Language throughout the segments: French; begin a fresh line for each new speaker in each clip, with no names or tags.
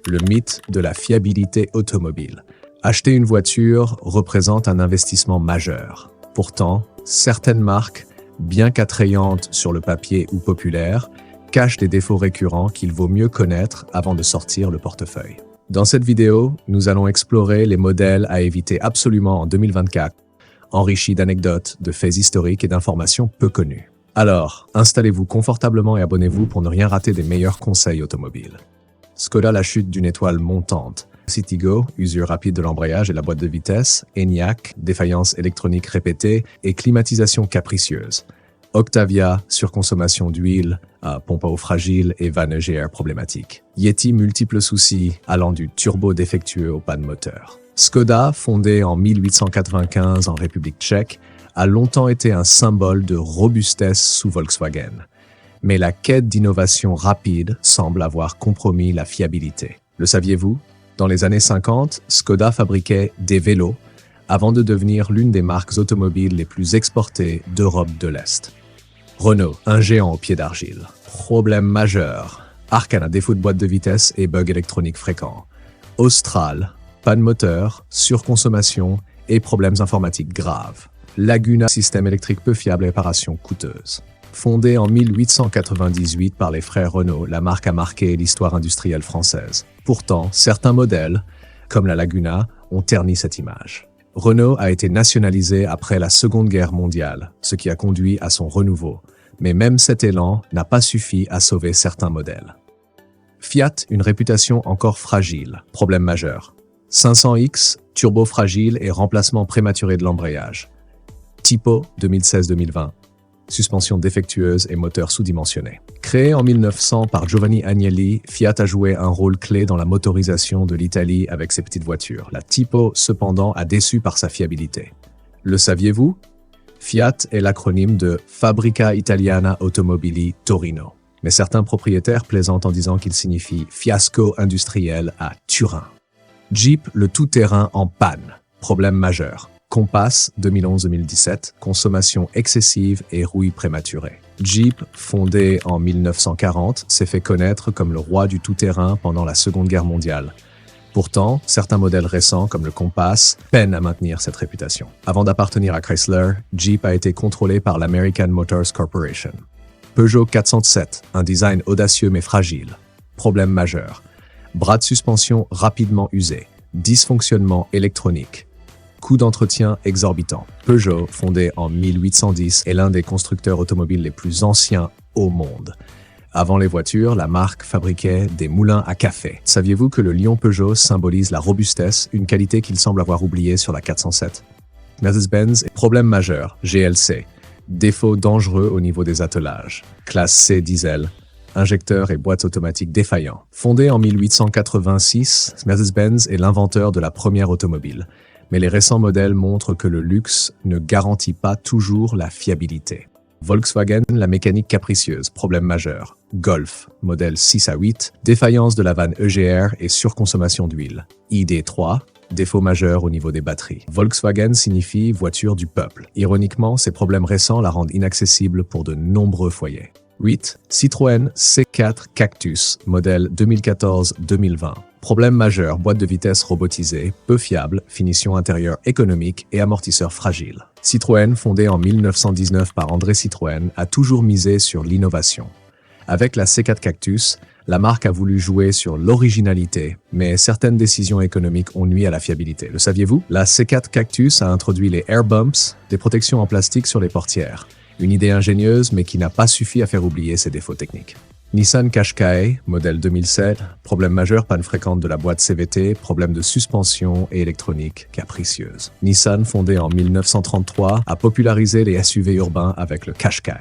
le mythe de la fiabilité automobile. Acheter une voiture représente un investissement majeur. Pourtant, certaines marques, bien qu'attrayantes sur le papier ou populaires, cachent des défauts récurrents qu'il vaut mieux connaître avant de sortir le portefeuille. Dans cette vidéo, nous allons explorer les modèles à éviter absolument en 2024, enrichis d'anecdotes, de faits historiques et d'informations peu connues. Alors, installez-vous confortablement et abonnez-vous pour ne rien rater des meilleurs conseils automobiles. Skoda, la chute d'une étoile montante. Citigo, usure rapide de l'embrayage et la boîte de vitesse. ENIAC, défaillance électronique répétée et climatisation capricieuse. Octavia, surconsommation d'huile, pompe à eau fragile et vanne EGR problématique. Yeti, multiples soucis allant du turbo défectueux au panne moteur. Skoda, fondée en 1895 en République tchèque, a longtemps été un symbole de robustesse sous Volkswagen. Mais la quête d'innovation rapide semble avoir compromis la fiabilité. Le saviez-vous? Dans les années 50, Skoda fabriquait des vélos avant de devenir l'une des marques automobiles les plus exportées d'Europe de l'Est. Renault, un géant au pied d'argile. Problème majeur. Arkana, défaut de boîte de vitesse et bugs électroniques fréquents. Austral, panne moteur, surconsommation et problèmes informatiques graves. Laguna, système électrique peu fiable et réparation coûteuse. Fondée en 1898 par les frères Renault, la marque a marqué l'histoire industrielle française. Pourtant, certains modèles, comme la Laguna, ont terni cette image. Renault a été nationalisé après la Seconde Guerre mondiale, ce qui a conduit à son renouveau. Mais même cet élan n'a pas suffi à sauver certains modèles. Fiat, une réputation encore fragile. Problème majeur. 500X, turbo fragile et remplacement prématuré de l'embrayage. Tipo, 2016-2020. Suspension défectueuse et moteur sous-dimensionné. Créé en 1900 par Giovanni Agnelli, Fiat a joué un rôle clé dans la motorisation de l'Italie avec ses petites voitures. La Tipo, cependant, a déçu par sa fiabilité. Le saviez-vous? Fiat est l'acronyme de Fabbrica Italiana Automobili Torino. Mais certains propriétaires plaisantent en disant qu'il signifie fiasco industriel à Turin. Jeep, le tout-terrain en panne. Problème majeur. Compass, 2011-2017, consommation excessive et rouille prématurée. Jeep, fondé en 1940, s'est fait connaître comme le roi du tout-terrain pendant la Seconde Guerre mondiale. Pourtant, certains modèles récents, comme le Compass, peinent à maintenir cette réputation. Avant d'appartenir à Chrysler, Jeep a été contrôlé par l'American Motors Corporation. Peugeot 407, un design audacieux mais fragile. Problème majeur. Bras de suspension rapidement usés. Dysfonctionnement électronique. Coût d'entretien exorbitant. Peugeot, fondé en 1810, est l'un des constructeurs automobiles les plus anciens au monde. Avant les voitures, la marque fabriquait des moulins à café. Saviez-vous que le lion Peugeot symbolise la robustesse, une qualité qu'il semble avoir oubliée sur la 407? Mercedes-Benz, problème majeur, GLC. Défaut dangereux au niveau des attelages. Classe C diesel. Injecteur et boîte automatique défaillants. Fondé en 1886, Mercedes-Benz est l'inventeur de la première automobile. Mais les récents modèles montrent que le luxe ne garantit pas toujours la fiabilité. Volkswagen, la mécanique capricieuse, problème majeur. Golf, modèle 6 à 8, défaillance de la vanne EGR et surconsommation d'huile. ID3, défaut majeur au niveau des batteries. Volkswagen signifie voiture du peuple. Ironiquement, ces problèmes récents la rendent inaccessible pour de nombreux foyers. 8. Citroën C4 Cactus, modèle 2014-2020. Problème majeur, boîte de vitesse robotisée, peu fiable, finition intérieure économique et amortisseur fragile. Citroën, fondé en 1919 par André Citroën, a toujours misé sur l'innovation. Avec la C4 Cactus, la marque a voulu jouer sur l'originalité, mais certaines décisions économiques ont nui à la fiabilité. Le saviez-vous? La C4 Cactus a introduit les air bumps, des protections en plastique sur les portières. Une idée ingénieuse, mais qui n'a pas suffi à faire oublier ses défauts techniques. Nissan Qashqai, modèle 2007, problème majeur, panne fréquente de la boîte CVT, problème de suspension et électronique capricieuse. Nissan, fondé en 1933, a popularisé les SUV urbains avec le Qashqai.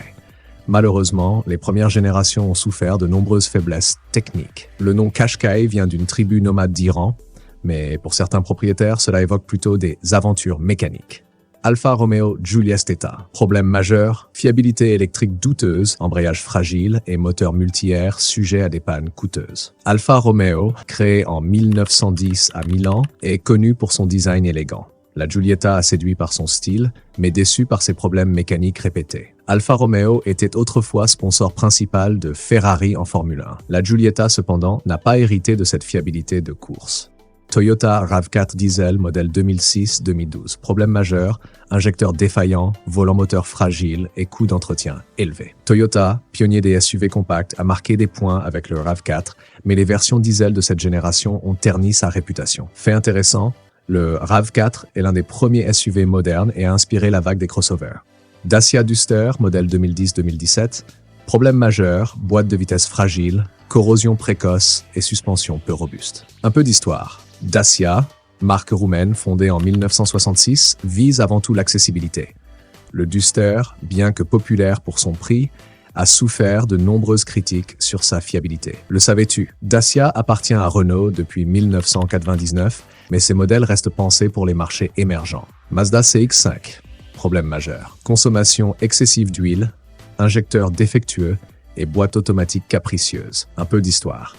Malheureusement, les premières générations ont souffert de nombreuses faiblesses techniques. Le nom Qashqai vient d'une tribu nomade d'Iran, mais pour certains propriétaires, cela évoque plutôt des aventures mécaniques. Alfa Romeo Giulia Stetta. Problème majeur, fiabilité électrique douteuse, embrayage fragile et moteur multi-air sujet à des pannes coûteuses. Alfa Romeo, créé en 1910 à Milan, est connu pour son design élégant. La Giulietta a séduit par son style, mais déçu par ses problèmes mécaniques répétés. Alfa Romeo était autrefois sponsor principal de Ferrari en Formule 1. La Giulietta, cependant, n'a pas hérité de cette fiabilité de course. Toyota RAV4 diesel modèle 2006-2012. Problème majeur, injecteur défaillant, volant moteur fragile et coût d'entretien élevé. Toyota, pionnier des SUV compacts, a marqué des points avec le RAV4, mais les versions diesel de cette génération ont terni sa réputation. Fait intéressant, le RAV4 est l'un des premiers SUV modernes et a inspiré la vague des crossovers. Dacia Duster, modèle 2010-2017. Problème majeur, boîte de vitesse fragile, corrosion précoce et suspension peu robuste. Un peu d'histoire. Dacia, marque roumaine fondée en 1966, vise avant tout l'accessibilité. Le Duster, bien que populaire pour son prix, a souffert de nombreuses critiques sur sa fiabilité. Le savais-tu? Dacia appartient à Renault depuis 1999, mais ses modèles restent pensés pour les marchés émergents. Mazda CX-5, problème majeur. Consommation excessive d'huile, injecteur défectueux et boîte automatique capricieuse. Un peu d'histoire.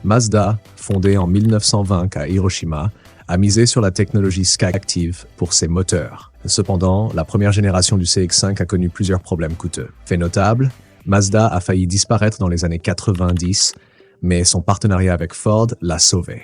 Mazda, fondée en 1920 à Hiroshima, a misé sur la technologie Skyactiv pour ses moteurs. Cependant, la première génération du CX-5 a connu plusieurs problèmes coûteux. Fait notable, Mazda a failli disparaître dans les années 90, mais son partenariat avec Ford l'a sauvé.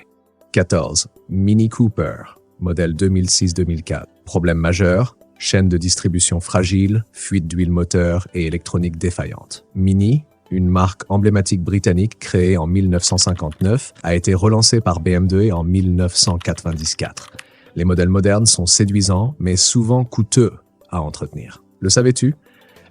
14. Mini Cooper, modèle 2006-2004. Problème majeur, chaîne de distribution fragile, fuite d'huile moteur et électronique défaillante. Mini, une marque emblématique britannique créée en 1959, a été relancée par BMW en 1994. Les modèles modernes sont séduisants, mais souvent coûteux à entretenir. Le savais-tu?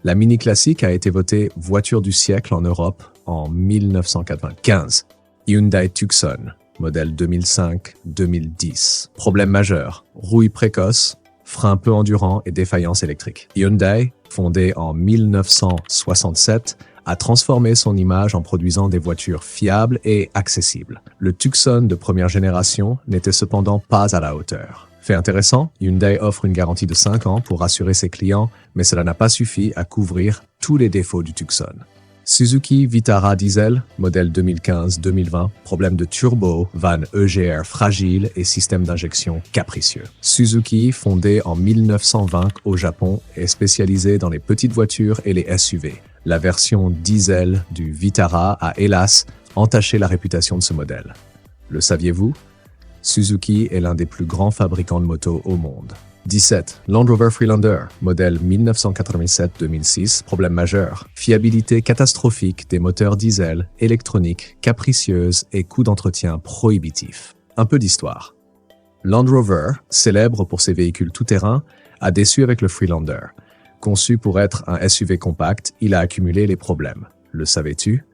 La Mini classique a été votée voiture du siècle en Europe en 1995. Hyundai Tucson, modèle 2005-2010. Problème majeur, rouille précoce, frein peu endurant et défaillance électrique. Hyundai, fondée en 1967, a transformé son image en produisant des voitures fiables et accessibles. Le Tucson de première génération n'était cependant pas à la hauteur. Fait intéressant, Hyundai offre une garantie de 5 ans pour rassurer ses clients, mais cela n'a pas suffi à couvrir tous les défauts du Tucson. Suzuki Vitara diesel, modèle 2015-2020, problème de turbo, vanne EGR fragile et système d'injection capricieux. Suzuki, fondée en 1920 au Japon, est spécialisée dans les petites voitures et les SUV. La version diesel du Vitara a hélas entaché la réputation de ce modèle. Le saviez-vous? Suzuki est l'un des plus grands fabricants de motos au monde. 17. Land Rover Freelander, modèle 1987-2006, problème majeur. Fiabilité catastrophique des moteurs diesel, électronique, capricieuse et coût d'entretien prohibitif. Un peu d'histoire. Land Rover, célèbre pour ses véhicules tout-terrain, a déçu avec le Freelander. Conçu pour être un SUV compact, il a accumulé les problèmes. Le savais-tu?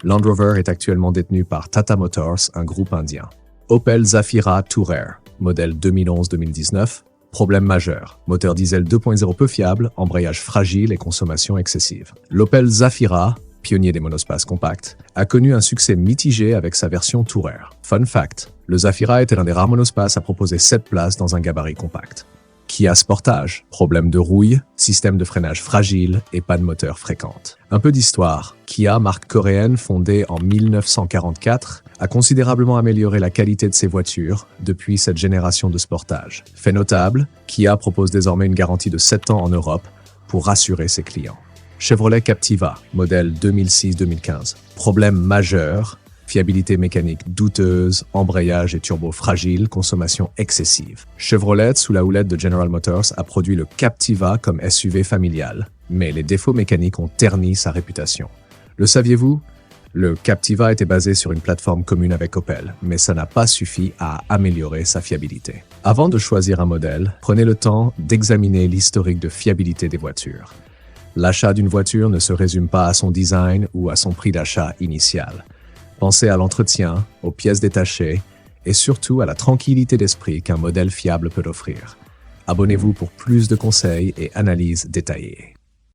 Land Rover est actuellement détenu par Tata Motors, un groupe indien. Opel Zafira Tourer, modèle 2011-2019, problème majeur. Moteur diesel 2.0 peu fiable, embrayage fragile et consommation excessive. L'Opel Zafira, pionnier des monospaces compacts, a connu un succès mitigé avec sa version Tourer. Fun fact, le Zafira était l'un des rares monospaces à proposer 7 places dans un gabarit compact. Kia Sportage, problème de rouille, système de freinage fragile et panne moteur fréquente. Un peu d'histoire. Kia, marque coréenne fondée en 1944, a considérablement amélioré la qualité de ses voitures depuis cette génération de sportage. Fait notable, Kia propose désormais une garantie de 7 ans en Europe pour rassurer ses clients. Chevrolet Captiva, modèle 2006-2015. Problème majeur, fiabilité mécanique douteuse, embrayage et turbo fragile, consommation excessive. Chevrolet, sous la houlette de General Motors, a produit le Captiva comme SUV familial, mais les défauts mécaniques ont terni sa réputation. Le saviez-vous? Le Captiva était basé sur une plateforme commune avec Opel, mais ça n'a pas suffi à améliorer sa fiabilité. Avant de choisir un modèle, prenez le temps d'examiner l'historique de fiabilité des voitures. L'achat d'une voiture ne se résume pas à son design ou à son prix d'achat initial. Pensez à l'entretien, aux pièces détachées et surtout à la tranquillité d'esprit qu'un modèle fiable peut offrir. Abonnez-vous pour plus de conseils et analyses détaillées.